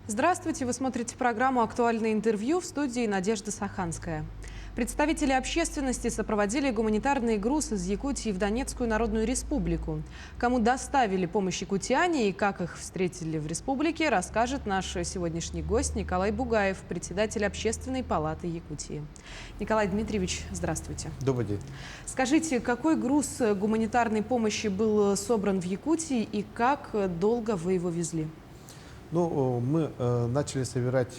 Здравствуйте, вы смотрите программу «Актуальное интервью», в студии Надежда Саханская. Представители общественности сопроводили гуманитарный груз из Якутии в Донецкую Народную Республику. Кому доставили помощь якутяне и как их встретили в республике, расскажет наш сегодняшний гость Николай Бугаев, председатель Общественной палаты Якутии. Николай Дмитриевич, здравствуйте. Добрый день. Скажите, какой груз гуманитарной помощи был собран в Якутии и как долго вы его везли? Ну, мы начали собирать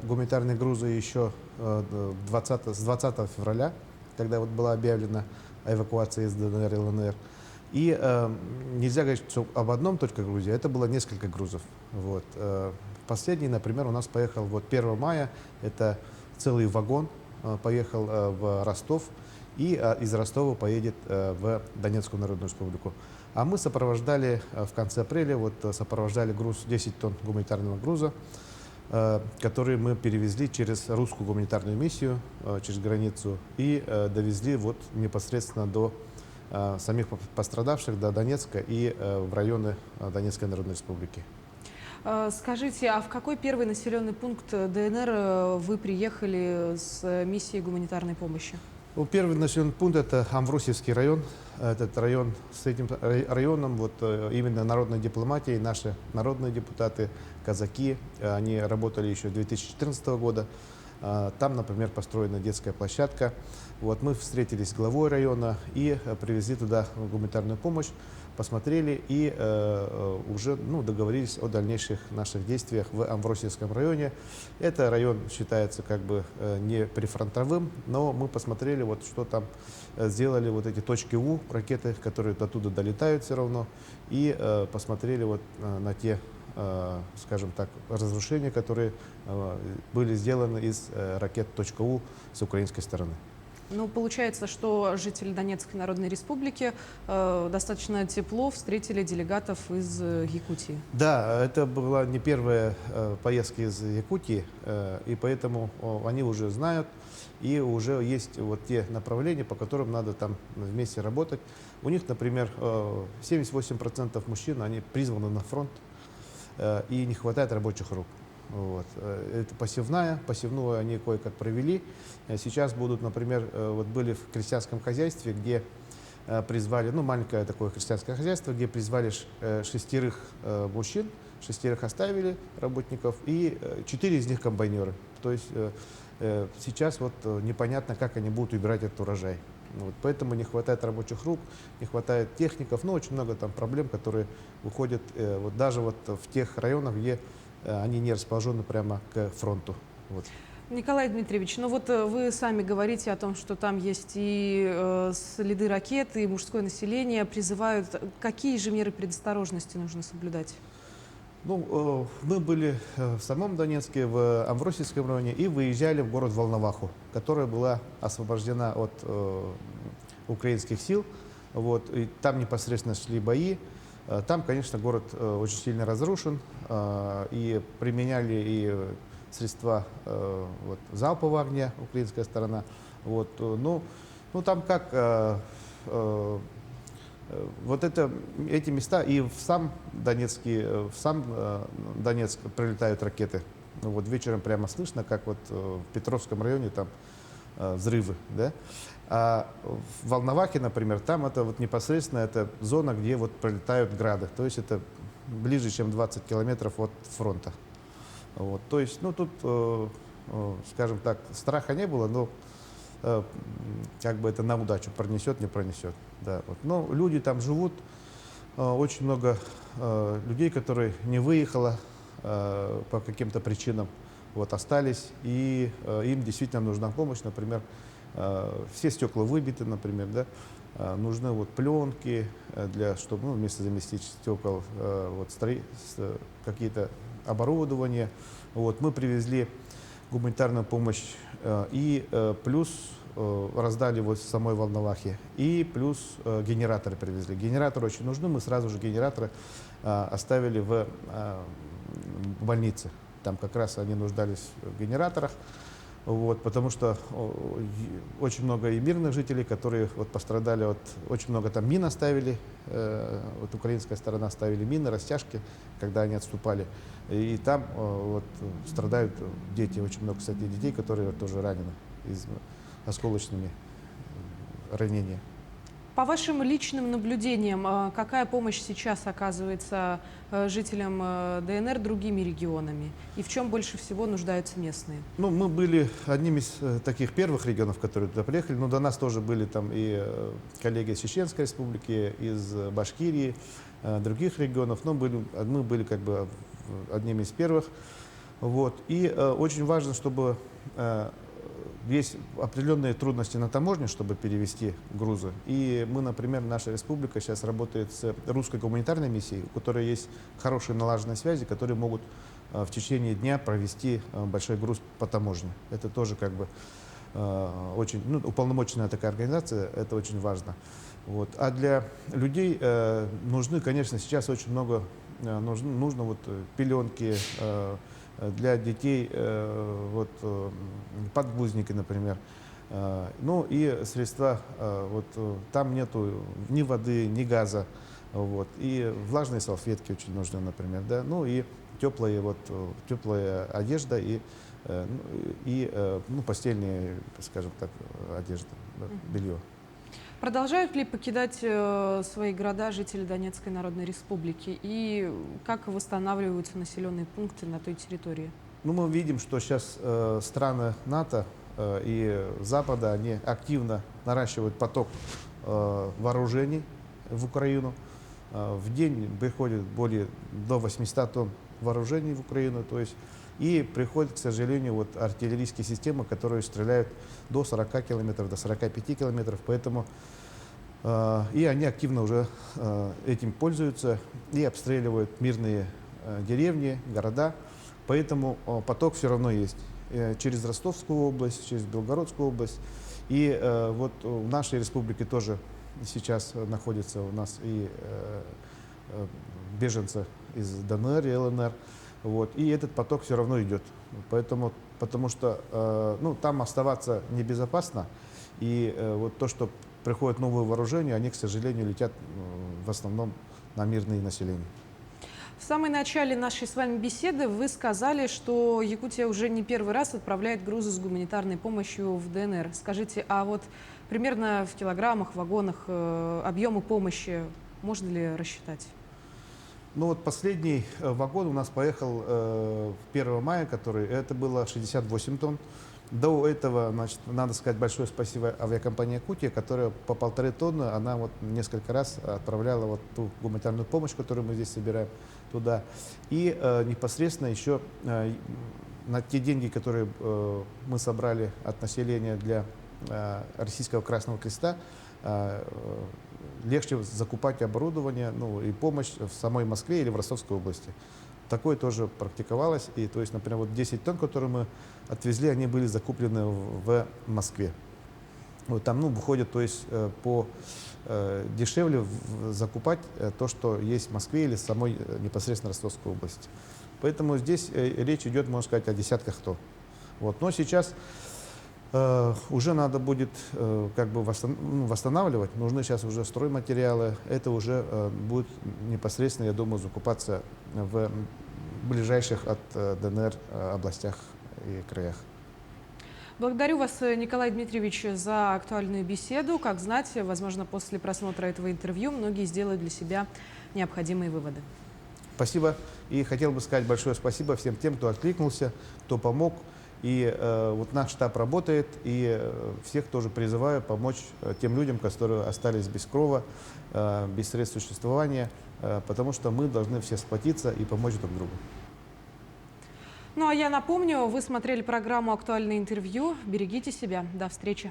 гуманитарные грузы еще с 20 февраля, когда вот была объявлена эвакуация из ДНР и ЛНР. И нельзя говорить, что об одном только грузе, это было несколько грузов. Вот. Последний, например, у нас поехал вот 1 мая, это целый вагон поехал в Ростов, и из Ростова поедет в Донецкую Народную Республику. А мы сопровождали в конце апреля, сопровождали груз 10 тонн гуманитарного груза, который мы перевезли через русскую гуманитарную миссию, через границу, и довезли вот непосредственно до самих пострадавших, до Донецка и в районы Донецкой Народной Республики. Скажите, а в какой первый населенный пункт ДНР вы приехали с миссией гуманитарной помощи? Первый населенный пункт — это Амвросиевский район. Этот район, с этим районом именно народной дипломатией, наши народные депутаты, казаки, они работали еще 2014 года. Там, например, построена детская площадка. Мы встретились с главой района и привезли туда гуманитарную помощь, посмотрели и уже договорились о дальнейших наших действиях в Амвросиевском районе. Это район считается как бы не прифронтовым, но мы посмотрели, что там сделали эти точки У, ракеты, которые оттуда долетают все равно, и посмотрели на те, скажем так, разрушения, которые были сделаны из ракет .У с украинской стороны. Ну, получается, что жители Донецкой Народной Республики достаточно тепло встретили делегатов из Якутии. Да, это была не первая поездка из Якутии, и поэтому они уже знают, и уже есть те направления, по которым надо там вместе работать. У них, например, 78% мужчин, они призваны на фронт, и не хватает рабочих рук. Это посевную они кое-как провели. Сейчас будут, например, были в крестьянском хозяйстве, где призвали, маленькое такое крестьянское хозяйство, где призвали 6 мужчин, 6 оставили работников, и 4 из них комбайнеры. То есть сейчас непонятно, как они будут убирать этот урожай. Поэтому не хватает рабочих рук, не хватает техников, очень много там проблем, которые выходят даже в тех районах, где они не расположены прямо к фронту. Николай Дмитриевич, вы сами говорите о том, что там есть и следы ракет, и мужское население призывают. Какие же меры предосторожности нужно соблюдать? Мы были в самом Донецке, в Амвросиевском районе, и выезжали в город Волноваху, которая была освобождена от украинских сил. И там непосредственно шли бои. Там, конечно, город очень сильно разрушен, и применяли и средства залпового огня, украинская сторона. Там как эти места и в сам Донецк прилетают ракеты. Вечером прямо слышно, как в Петровском районе там взрывы, да? А в Волновахе, например, там это непосредственно это зона, где пролетают грады. То есть это ближе, чем 20 километров от фронта. То есть, тут, скажем так, страха не было, но как бы это на удачу, пронесет, не пронесет. Да, Но люди там живут, очень много людей, которые не выехало по каким-то причинам, остались, и им действительно нужна помощь, например, все стекла выбиты, например, да, нужны пленки, чтобы вместо заместить стекол какие-то оборудования. Мы привезли гуманитарную помощь и плюс раздали в самой Волновахе, и плюс генераторы привезли. Генераторы очень нужны, мы сразу же генераторы оставили в больнице. Там как раз они нуждались в генераторах. Вот, потому что очень много и мирных жителей, которые вот пострадали, очень много там мин оставили, вот украинская сторона ставили мины, растяжки, когда они отступали. И там вот страдают дети, очень много, кстати, детей, которые тоже ранены осколочными ранениями. По вашим личным наблюдениям, какая помощь сейчас оказывается жителям ДНР другими регионами? И в чем больше всего нуждаются местные? Ну, мы были одним из таких первых регионов, которые туда приехали. Но до нас тоже были там и коллеги из Чеченской республики, из Башкирии, других регионов. Но мы были как бы одними из первых. Вот. И очень важно, чтобы есть определенные трудности на таможне, чтобы перевести грузы. И мы, например, наша республика сейчас работает с русской гуманитарной миссией, у которой есть хорошие налаженные связи, которые могут в течение дня провести большой груз по таможне. Это тоже как бы очень, ну, уполномоченная такая организация, это очень важно. Вот. А для людей нужны, конечно, сейчас очень много, нужно вот пеленки, для детей вот, подгузники, например. Ну и средства, вот, там нету ни воды, ни газа. Вот, и влажные салфетки очень нужны, например. Да? Ну и теплая одежда и ну, постельные, скажем так, одежда, да, белье. Продолжают ли покидать свои города жители Донецкой Народной Республики? И как восстанавливаются населенные пункты на той территории? Ну, мы видим, что сейчас страны НАТО и Запада, они активно наращивают поток вооружений в Украину. В день приходит до 800 тонн вооружений в Украину. То есть, и приходят, к сожалению, вот артиллерийские системы, которые стреляют до 40 километров, до 45 километров. Поэтому и они активно уже этим пользуются и обстреливают мирные деревни, города. Поэтому поток все равно есть. Через Ростовскую область, через Белгородскую область. И вот в нашей республике тоже сейчас находятся у нас и беженцы из ДНР и ЛНР. Вот, и этот поток все равно идет. Поэтому, потому что ну, там оставаться небезопасно. И вот то, что приходят новые вооружения, они, к сожалению, летят в основном на мирное население. В самом начале нашей с вами беседы вы сказали, что Якутия уже не первый раз отправляет грузы с гуманитарной помощью в ДНР. Скажите, а вот примерно в килограммах, вагонах объемы помощи можно ли рассчитать? Ну вот последний вагон у нас поехал 1 мая, это было 68 тонн. До этого, значит, надо сказать большое спасибо авиакомпании «Якутия», которая по 1,5 тонны, она вот несколько раз отправляла вот ту гуманитарную помощь, которую мы здесь собираем, туда. И непосредственно еще на те деньги, которые мы собрали от населения для Российского Красного Креста, легче закупать оборудование, ну, и помощь в самой Москве или в Ростовской области. Такое тоже практиковалось. И, то есть, например, вот 10 тонн, которые мы отвезли, они были закуплены в Москве. Вот там, ну, выходит, то есть, дешевле закупать то, что есть в Москве или в самой непосредственно Ростовской области. Поэтому здесь речь идет, можно сказать, о десятках тонн. Вот. Но сейчас уже надо будет как бы восстанавливать, нужны сейчас уже стройматериалы, это уже будет непосредственно, я думаю, закупаться в ближайших от ДНР областях и краях. Благодарю вас, Николай Дмитриевич, за актуальную беседу. Как знать, возможно, после просмотра этого интервью многие сделают для себя необходимые выводы. Спасибо. И хотел бы сказать большое спасибо всем тем, кто откликнулся, кто помог. И вот наш штаб работает, и всех тоже призываю помочь тем людям, которые остались без крова, без средств существования, потому что мы должны все сплотиться и помочь друг другу. Ну а я напомню, вы смотрели программу «Актуальное интервью». Берегите себя. До встречи.